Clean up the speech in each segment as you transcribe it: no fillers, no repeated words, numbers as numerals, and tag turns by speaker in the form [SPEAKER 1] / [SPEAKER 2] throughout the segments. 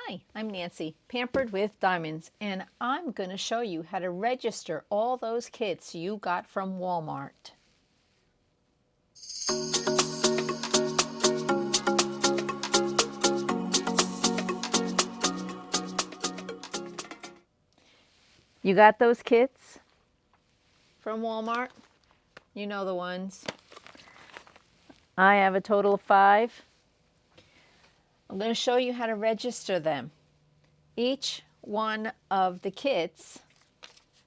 [SPEAKER 1] Hi, I'm Nancy, Pampered with Diamonds, and I'm going to show you how to register all those kits you got from Walmart. You got those kits from Walmart? You know the ones. I have a total of 5. I'm going to show you how to register them. Each one of the kits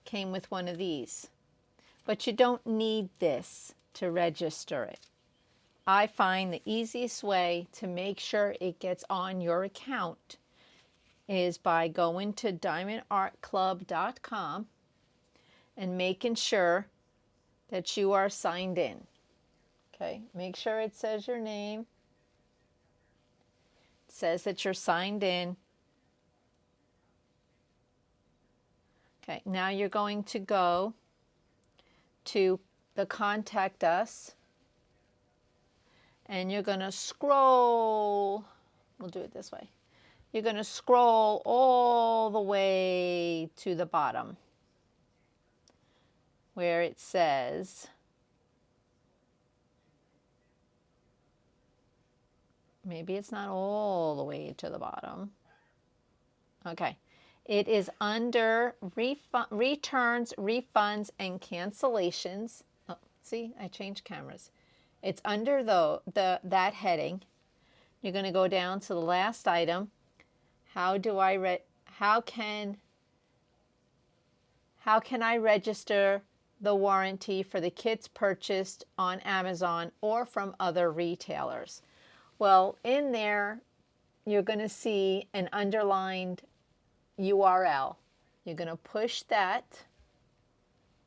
[SPEAKER 1] came with one of these, but you don't need this to register it. I find the easiest way to make sure it gets on your account is by going to diamondartclub.com and making sure that you are signed in. Okay, make sure it says your name. It says that you're signed in. Okay, now you're going to go to the Contact Us, and you're going to scroll. We'll do it this way. You're going to scroll all the way to the bottom where it says maybe it's not all the way to the bottom. Okay. It is under returns, refunds, and cancellations. Oh, see, I changed cameras. It's under that heading. You're going to go down to the last item. How can I register the warranty for the kits purchased on Amazon or from other retailers? Well, in there, you're going to see an underlined URL. You're going to push that,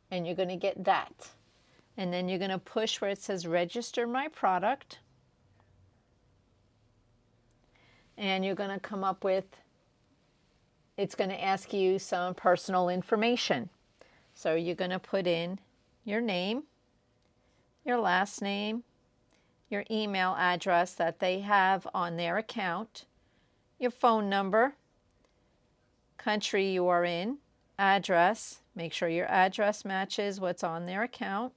[SPEAKER 1] and you're going to get that. And then you're going to push where it says register my product. And you're going to come up with, it's going to ask you some personal information. So you're going to put in your name, your last name, your email address that they have on their account, your phone number, country you are in, address, make sure your address matches what's on their account,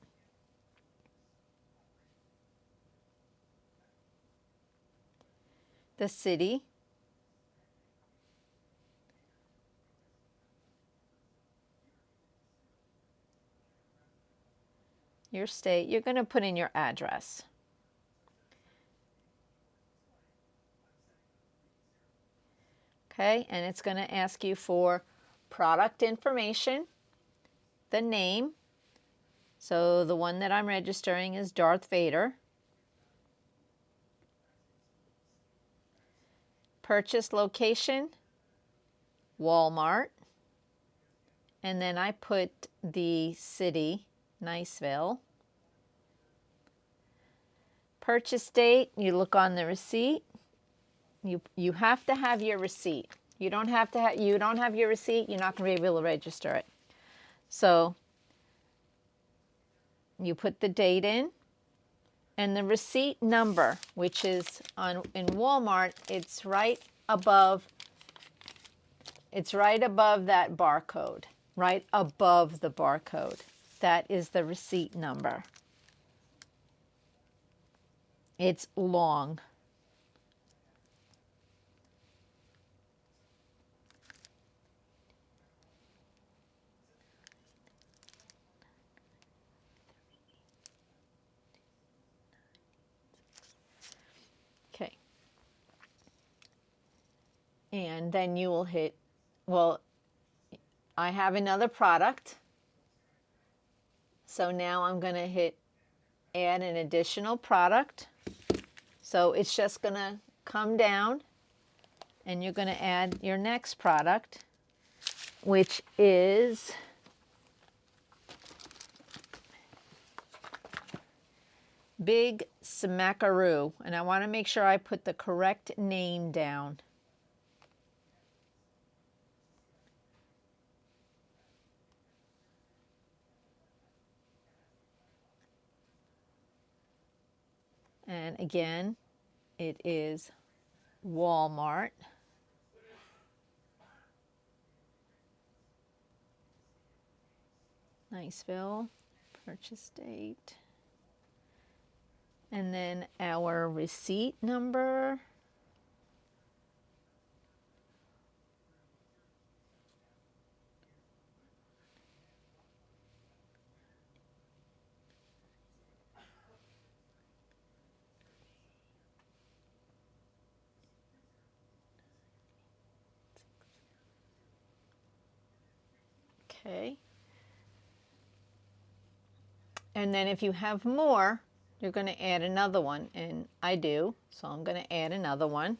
[SPEAKER 1] the city, your state. You're going to put in your address. Okay, and it's going to ask you for product information, the name. So the one that I'm registering is Darth Vader. Purchase location, Walmart. And then I put the city, Niceville. Purchase date, you look on the receipt. You have to have your receipt. You don't have your receipt, you're not going to be able to register it. So you put the date in, and the receipt number, which is in Walmart, it's right above that barcode, right above the barcode. That is the receipt number. It's long. Okay. And then you will hit, well, I have another product. So now I'm going to hit add an additional product. So it's just going to come down, and you're going to add your next product, which is Big Smackaroo. And I want to make sure I put the correct name down. And again, it is Walmart. Niceville, purchase date. And then our receipt number. Okay. And then if you have more, you're going to add another one, and I do, so I'm going to add another one.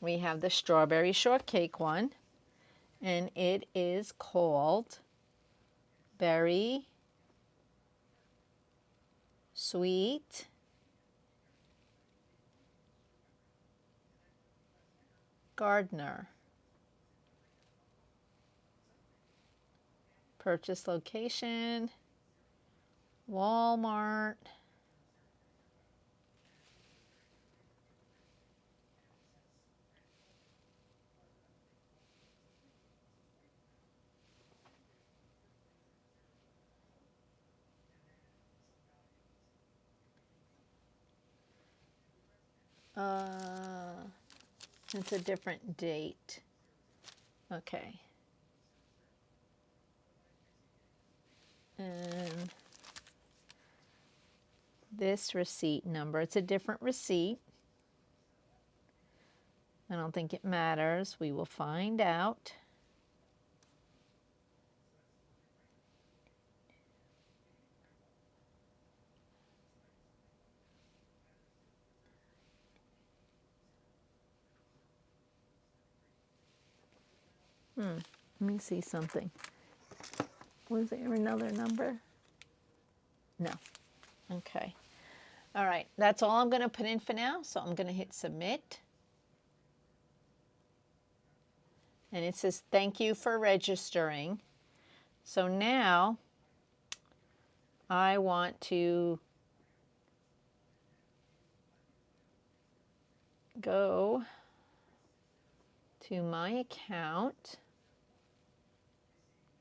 [SPEAKER 1] We have the strawberry shortcake one, and it is called Berry Sweet Gardener. Purchase location, Walmart. It's a different date. Okay. And this receipt number, it's a different receipt. I don't think it matters. We will find out. Let me see something. Was there another number? No. Okay. All right. That's all I'm going to put in for now. So I'm going to hit submit. And it says, thank you for registering. So now I want to go to my account.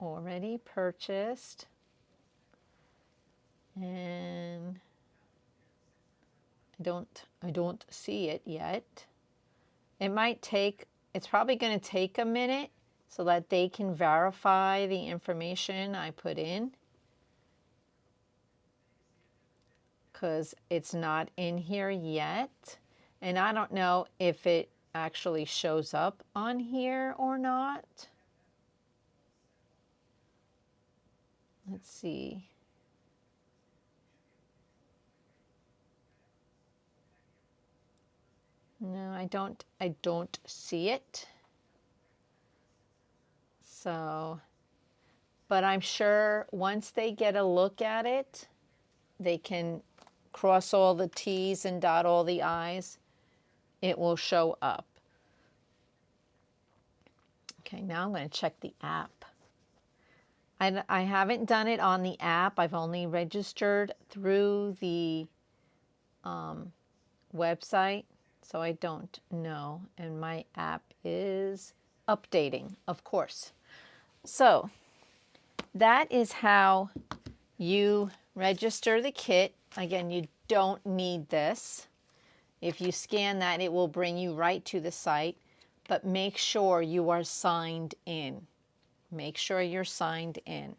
[SPEAKER 1] Already purchased, and I don't see it yet. It might take, it's probably going to take a minute so that they can verify the information I put in, because it's not in here yet, and I don't know if it actually shows up on here or not. Let's see. No, I don't see it. So, but I'm sure once they get a look at it, they can cross all the T's and dot all the I's. It will show up. Okay, now I'm going to check the app. I haven't done it on the app. I've only registered through the website, so I don't know. And my app is updating, of course. So that is how you register the kit. Again, you don't need this. If you scan that, it will bring you right to the site, but make sure you are signed in. Make sure you're signed in.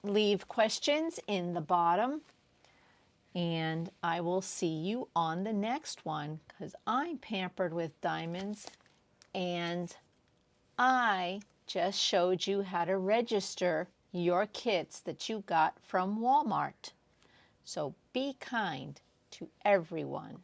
[SPEAKER 1] Leave questions in the bottom, and I will see you on the next one, because I'm pampered with diamonds, and I just showed you how to register your kits that you got from Walmart. So be kind to everyone.